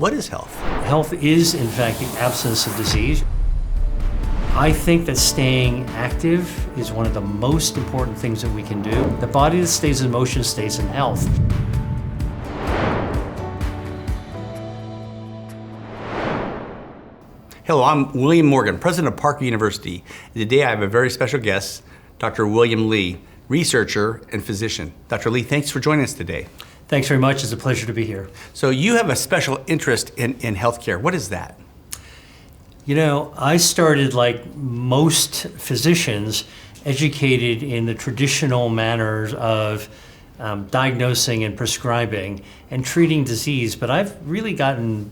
What is health? Health is, in fact, the absence of disease. I think that staying active is one of the most important things that we can do. The body that stays in motion stays in health. Hello, I'm William Morgan, president of Parker University. And today I have a very special guest, Dr. William Lee, researcher and physician. Dr. Lee, thanks for joining us today. Thanks very much. It's a pleasure to be here. So you have a special interest in healthcare. What is that? You know, I started, like most physicians, educated in the traditional manners of diagnosing and prescribing and treating disease, but I've really gotten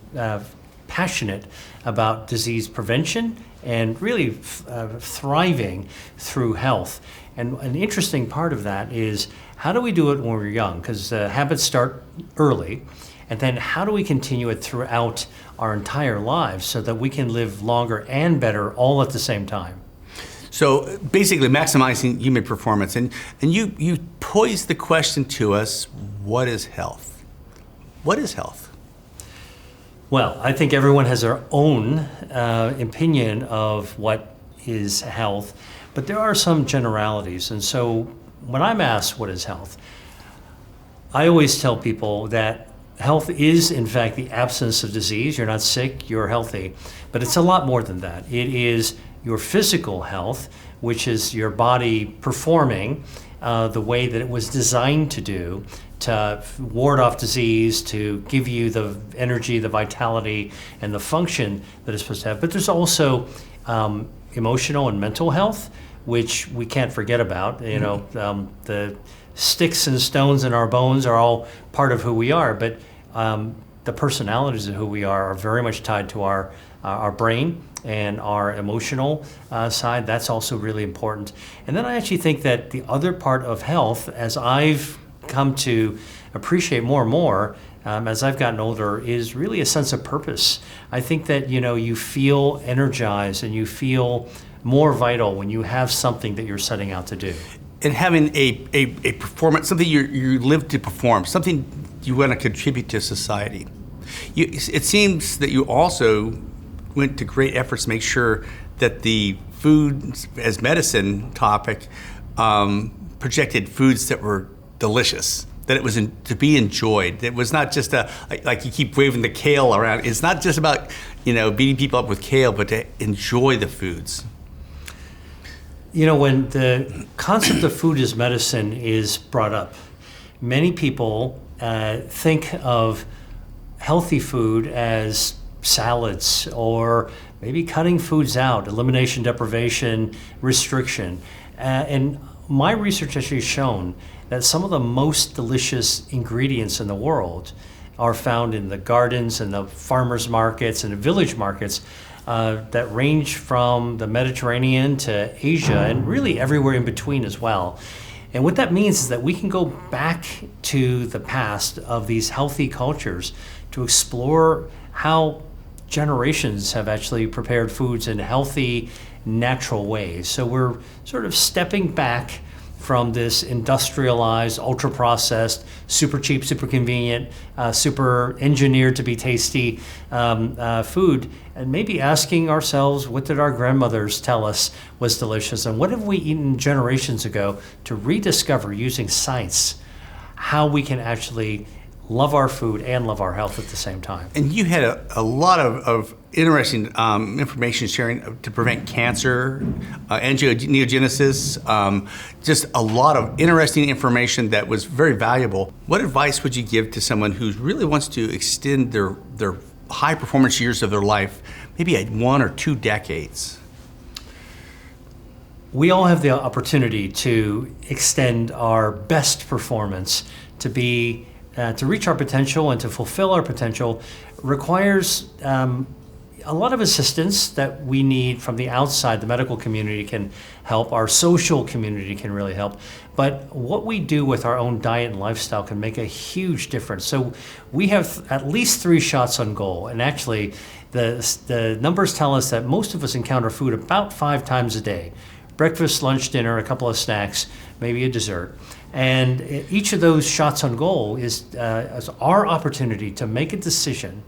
passionate about disease prevention and really thriving through health. And an interesting part of that is, how do we do it when we're young? Because habits start early, and then how do we continue it throughout our entire lives so that we can live longer and better all at the same time? So basically maximizing human performance. And you posed the question to us, what is health? What is health? Well, I think everyone has their own opinion of what is health, but there are some generalities. And so when I'm asked what is health, I always tell people that health is, in fact, the absence of disease. You're not sick, you're healthy. But it's a lot more than that. It is your physical health, which is your body performing the way that it was designed to do, to ward off disease, to give you the energy, the vitality, and the function that it's supposed to have. But there's also emotional and mental health, which we can't forget about. You know, the sticks and stones in our bones are all part of who we are, but the personalities of who we are very much tied to our brain and our emotional side. That's also really important. And then I actually think that the other part of health, as I've come to appreciate more and more as I've gotten older, is really a sense of purpose. I think that, you know, you feel energized and you feel more vital when you have something that you're setting out to do. And having a performance, something you live to perform, something you want to contribute to society. It seems that you also went to great efforts to make sure that the food as medicine topic projected foods that were delicious, that it was to be enjoyed. It was not just like you keep waving the kale around. It's not just about, you know, beating people up with kale, but to enjoy the foods. You know, when the concept of food as medicine is brought up, many people think of healthy food as salads or maybe cutting foods out, elimination, deprivation, restriction. And my research has actually shown that some of the most delicious ingredients in the world are found in the gardens and the farmers markets and the village markets that range from the Mediterranean to Asia and really everywhere in between as well. And what that means is that we can go back to the past of these healthy cultures to explore how generations have actually prepared foods in healthy, natural ways. So we're sort of stepping back from this industrialized, ultra-processed, super cheap, super convenient, super engineered to be tasty food, and maybe asking ourselves, what did our grandmothers tell us was delicious, and what have we eaten generations ago, to rediscover, using science, how we can actually love our food and love our health at the same time. And you had a lot of interesting information sharing to prevent cancer, angiogenesis, just a lot of interesting information that was very valuable. What advice would you give to someone who really wants to extend their high performance years of their life, maybe at 1 or 2 decades? We all have the opportunity to extend our best performance, to reach our potential and to fulfill our potential. Requires a lot of assistance that we need from the outside. The medical community can help, our social community can really help, but what we do with our own diet and lifestyle can make a huge difference. So we have at least 3 shots on goal, and actually the numbers tell us that most of us encounter food about 5 times a day. Breakfast, lunch, dinner, a couple of snacks, maybe a dessert. And each of those shots on goal is our opportunity to make a decision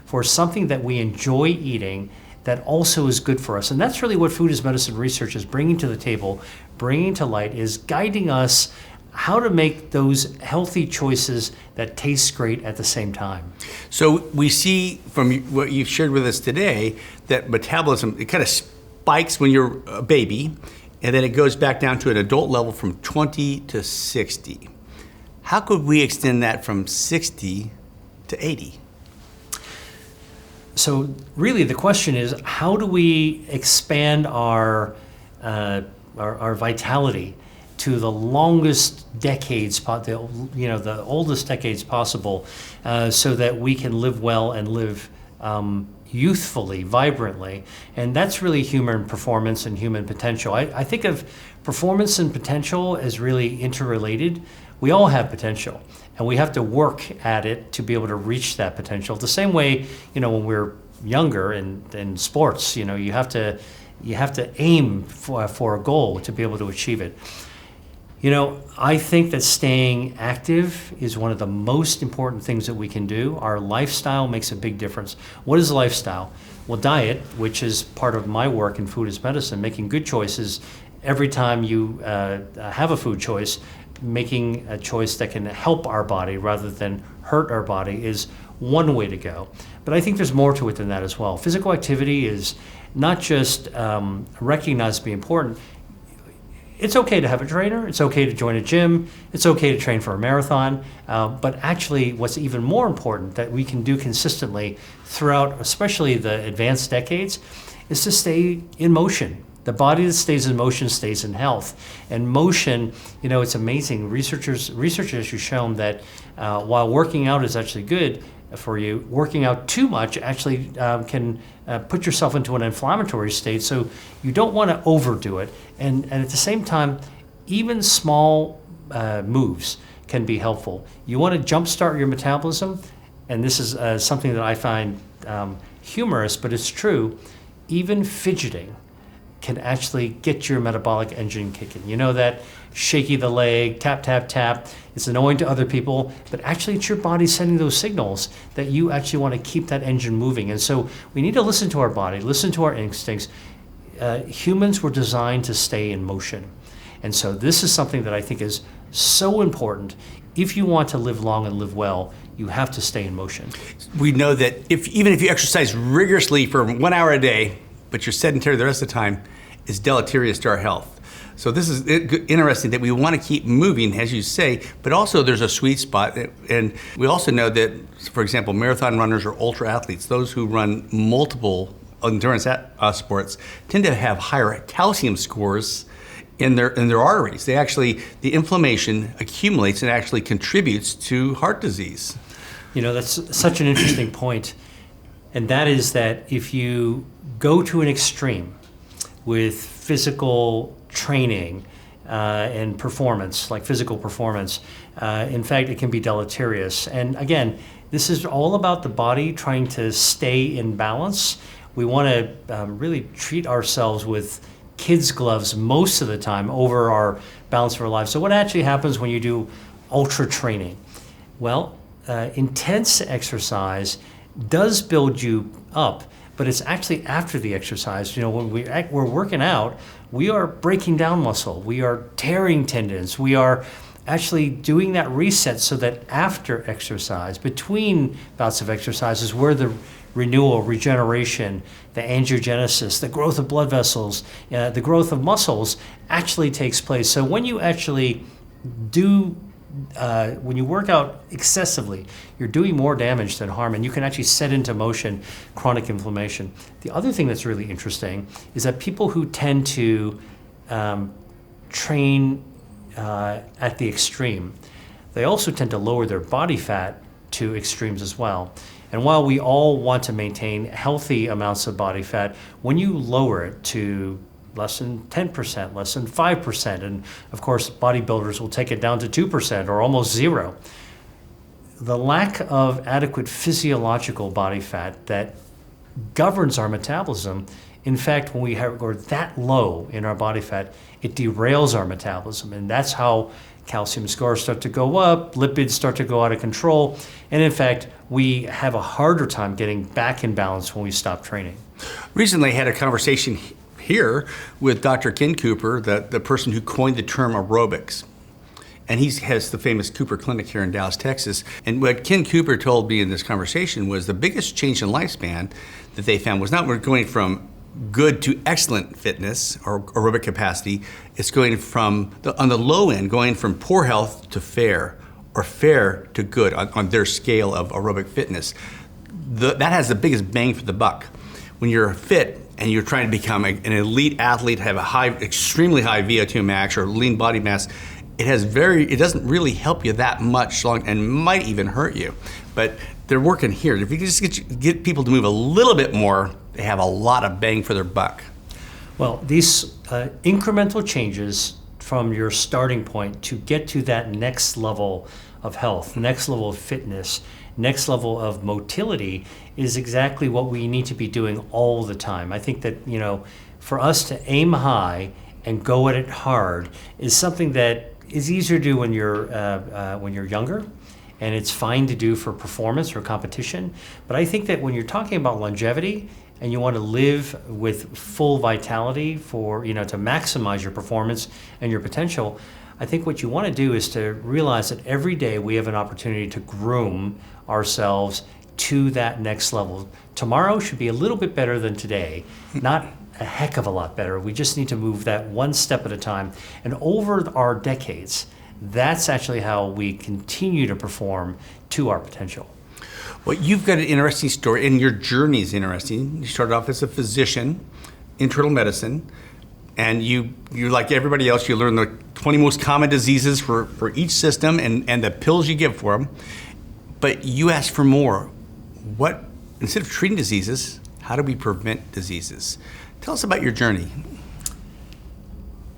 for something that we enjoy eating that also is good for us. And that's really what food as medicine research is bringing to the table, bringing to light, is guiding us how to make those healthy choices that taste great at the same time. So we see from what you've shared with us today that metabolism, it kind of spikes when you're a baby, and then it goes back down to an adult level from 20 to 60. How could we extend that from 60 to 80? So really the question is, how do we expand our vitality to the longest decades, the oldest decades possible, so that we can live well and live youthfully, vibrantly? And that's really human performance and human potential. I think of performance and potential as really interrelated. We all have potential, and we have to work at it to be able to reach that potential. The same way, when we're younger in sports, you have to aim for a goal to be able to achieve it. I think that staying active is one of the most important things that we can do. Our lifestyle makes a big difference. What is lifestyle? Well, diet, which is part of my work in food as medicine, making good choices every time you have a food choice, making a choice that can help our body rather than hurt our body, is one way to go. But I think there's more to it than that as well. Physical activity is not just recognized to be important. It's okay to have a trainer. It's okay to join a gym. It's okay to train for a marathon. But actually, what's even more important that we can do consistently throughout, especially the advanced decades, is to stay in motion. The body that stays in motion stays in health. And motion, it's amazing. Research has shown that while working out is actually good for you, working out too much actually can put yourself into an inflammatory state. So you don't want to overdo it. And at the same time, even small moves can be helpful. You want to jumpstart your metabolism, and this is something that I find humorous, but it's true. Even fidgeting can actually get your metabolic engine kicking. That shaky the leg, tap, tap, tap. It's annoying to other people, but actually it's your body sending those signals that you actually want to keep that engine moving. And so we need to listen to our body, listen to our instincts. Humans were designed to stay in motion. And so this is something that I think is so important. If you want to live long and live well, you have to stay in motion. We know that even if you exercise rigorously for 1 hour a day, but you're sedentary the rest of the time, is deleterious to our health. So this is interesting that we want to keep moving, as you say, but also there's a sweet spot. And we also know that, for example, marathon runners or ultra athletes, those who run multiple endurance sports, tend to have higher calcium scores in their arteries. The inflammation accumulates and actually contributes to heart disease. That's such an interesting point. And that is that if you go to an extreme with physical training and performance, like physical performance, in fact, it can be deleterious. And again, this is all about the body trying to stay in balance. We want to really treat ourselves with kids' gloves most of the time over our balance of our lives. So what actually happens when you do ultra training? Well, intense exercise does build you up, but it's actually after the exercise. When we're working out, we are breaking down muscle. We are tearing tendons. We are actually doing that reset so that after exercise, between bouts of exercise, is where the renewal, regeneration, the angiogenesis, the growth of blood vessels, the growth of muscles actually takes place. So when you actually when you work out excessively, you're doing more damage than harm, and you can actually set into motion chronic inflammation. The other thing that's really interesting is that people who tend to train at the extreme, they also tend to lower their body fat to extremes as well. And while we all want to maintain healthy amounts of body fat, when you lower it to less than 10%, less than 5%, and of course bodybuilders will take it down to 2% or almost zero, the lack of adequate physiological body fat that governs our metabolism, in fact, when we're that low in our body fat, it derails our metabolism, and that's how calcium scores start to go up, lipids start to go out of control, and in fact, we have a harder time getting back in balance when we stop training. Recently, I had a conversation here with Dr. Ken Cooper, the person who coined the term aerobics. And he has the famous Cooper Clinic here in Dallas, Texas. And what Ken Cooper told me in this conversation was the biggest change in lifespan that they found was not we're going from good to excellent fitness or aerobic capacity. It's going from, on the low end, going from poor health to fair, or fair to good on their scale of aerobic fitness. That has the biggest bang for the buck. When you're fit and you're trying to become an elite athlete, have a extremely high VO2 max or lean body mass, it doesn't really help you that much long and might even hurt you. But they're working here. If you just get people to move a little bit more, they have a lot of bang for their buck. Well, these incremental changes from your starting point to get to that next level of health, next level of fitness, next level of motility is exactly what we need to be doing all the time. I think that, for us to aim high and go at it hard is something that is easier to do when you're younger, and it's fine to do for performance or competition. But I think that when you're talking about longevity and you want to live with full vitality for, to maximize your performance and your potential, I think what you want to do is to realize that every day we have an opportunity to groom ourselves to that next level. Tomorrow should be a little bit better than today, not a heck of a lot better. We just need to move that one step at a time. And over our decades, that's actually how we continue to perform to our potential. Well, you've got an interesting story, and your journey is interesting. You started off as a physician, internal medicine, and you like everybody else, you learn the 20 most common diseases for each system and the pills you give for them. But you asked for more. Instead of treating diseases, how do we prevent diseases? Tell us about your journey.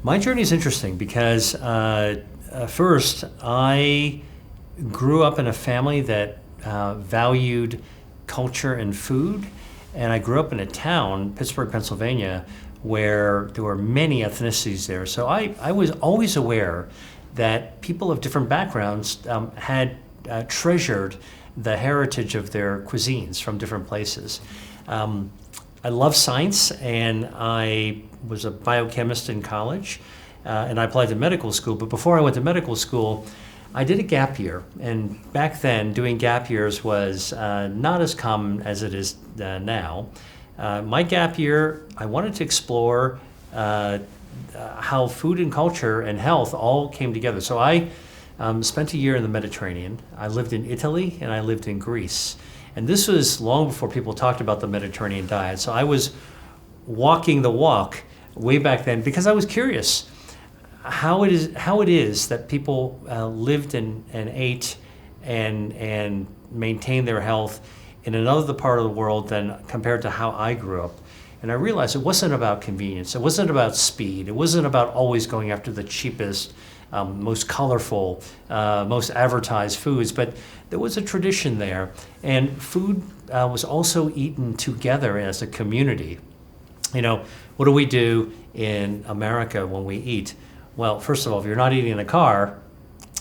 My journey is interesting because first, I grew up in a family that valued culture and food, and I grew up in a town, Pittsburgh, Pennsylvania, where there were many ethnicities there. So I was always aware that people of different backgrounds had treasured the heritage of their cuisines from different places. I love science, and I was a biochemist in college, and I applied to medical school. But before I went to medical school, I did a gap year. And back then, doing gap years was not as common as it is now. My gap year, I wanted to explore how food and culture and health all came together. So I spent a year in the Mediterranean. I lived in Italy, and I lived in Greece. And this was long before people talked about the Mediterranean diet. So I was walking the walk way back then because I was curious how it is that people lived and ate and maintained their health in another part of the world than compared to how I grew up. And I realized it wasn't about convenience. It wasn't about speed. It wasn't about always going after the cheapest, most colorful, most advertised foods, but there was a tradition there. And food was also eaten together as a community. What do we do in America when we eat? Well, first of all, if you're not eating in a car,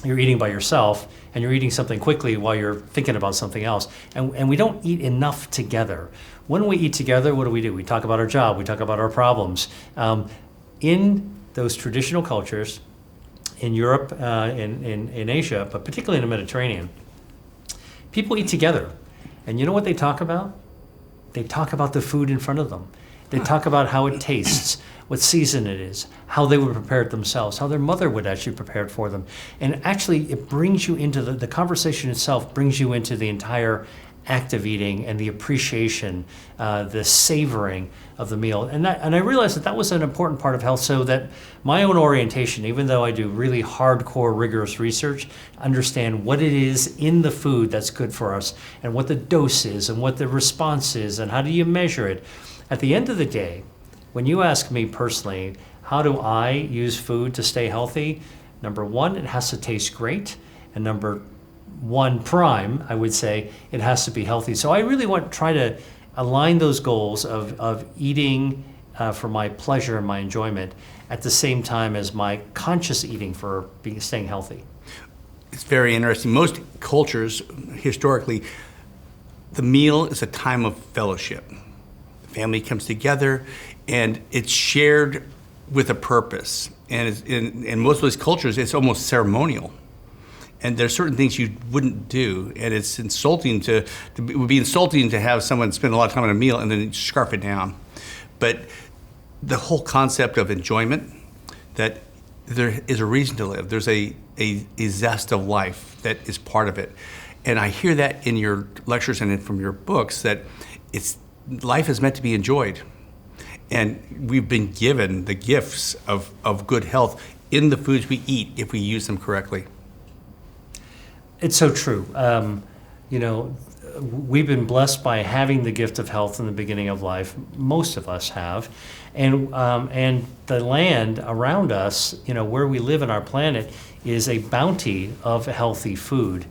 you're eating by yourself, and you're eating something quickly while you're thinking about something else. And we don't eat enough together. When we eat together, what do? We talk about our job, we talk about our problems. In those traditional cultures, in Europe, in Asia, but particularly in the Mediterranean, people eat together. And you know what they talk about? They talk about the food in front of them. They talk about how it tastes, what season it is, how they would prepare it themselves, how their mother would actually prepare it for them. And actually, it brings you into the conversation itself, brings you into the entire act of eating and the appreciation, the savoring of the meal. And I realized that was an important part of health, so that my own orientation, even though I do really hardcore, rigorous research, understand what it is in the food that's good for us and what the dose is and what the response is and how do you measure it. At the end of the day, when you ask me personally, how do I use food to stay healthy? Number one, it has to taste great. And number one prime, I would say, it has to be healthy. So I really want to try to align those goals of eating for my pleasure and my enjoyment, at the same time as my conscious eating for staying healthy. It's very interesting. Most cultures, historically, the meal is a time of fellowship. The family comes together, and it's shared with a purpose. And in most of these cultures, it's almost ceremonial. And there's certain things you wouldn't do, and it's insulting it would be insulting to have someone spend a lot of time on a meal and then scarf it down. But the whole concept of enjoyment, that there is a reason to live. There's a zest of life that is part of it. And I hear that in your lectures and from your books, that life is meant to be enjoyed. And we've been given the gifts of good health in the foods we eat if we use them correctly. It's so true. We've been blessed by having the gift of health in the beginning of life. Most of us have, and the land around us, where we live in our planet, is a bounty of healthy food.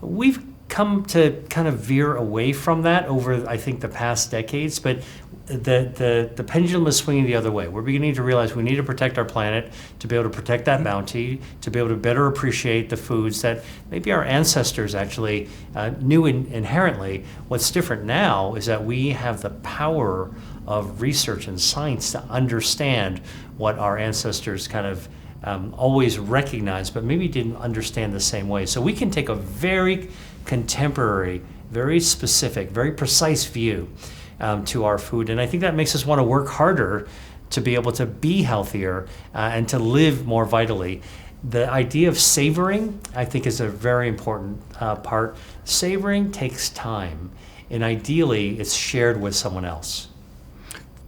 We've come to kind of veer away from that over, I think, the past decades, but the pendulum is swinging the other way. We're beginning to realize we need to protect our planet to be able to protect that bounty, to be able to better appreciate the foods that maybe our ancestors actually knew inherently. What's different now is that we have the power of research and science to understand what our ancestors kind of always recognized, but maybe didn't understand the same way. So we can take a very contemporary, very specific, very precise view to our food. And I think that makes us want to work harder to be able to be healthier and to live more vitally. The idea of savoring, I think, is a very important part. Savoring takes time, and ideally it's shared with someone else.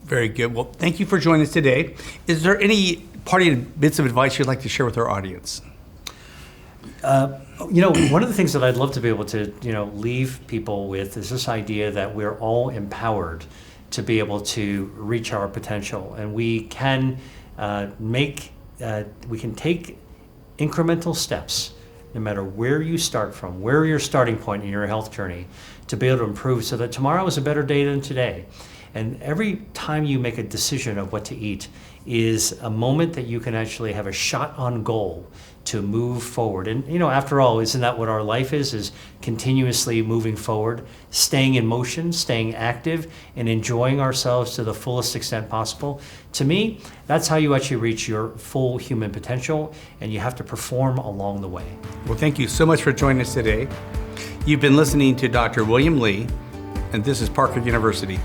Very good. Well, thank you for joining us today. Is there any parting bits of advice you'd like to share with our audience? One of the things that I'd love to be able to, leave people with is this idea that we're all empowered to be able to reach our potential, and we can take incremental steps, no matter where you start from, where your starting point in your health journey, to be able to improve so that tomorrow is a better day than today. And every time you make a decision of what to eat is a moment that you can actually have a shot on goal to move forward. And after all, isn't that what our life is continuously moving forward, staying in motion, staying active, and enjoying ourselves to the fullest extent possible? To me, that's how you actually reach your full human potential, and you have to perform along the way. Well, thank you so much for joining us today. You've been listening to Dr. William Li, and this is Parker University.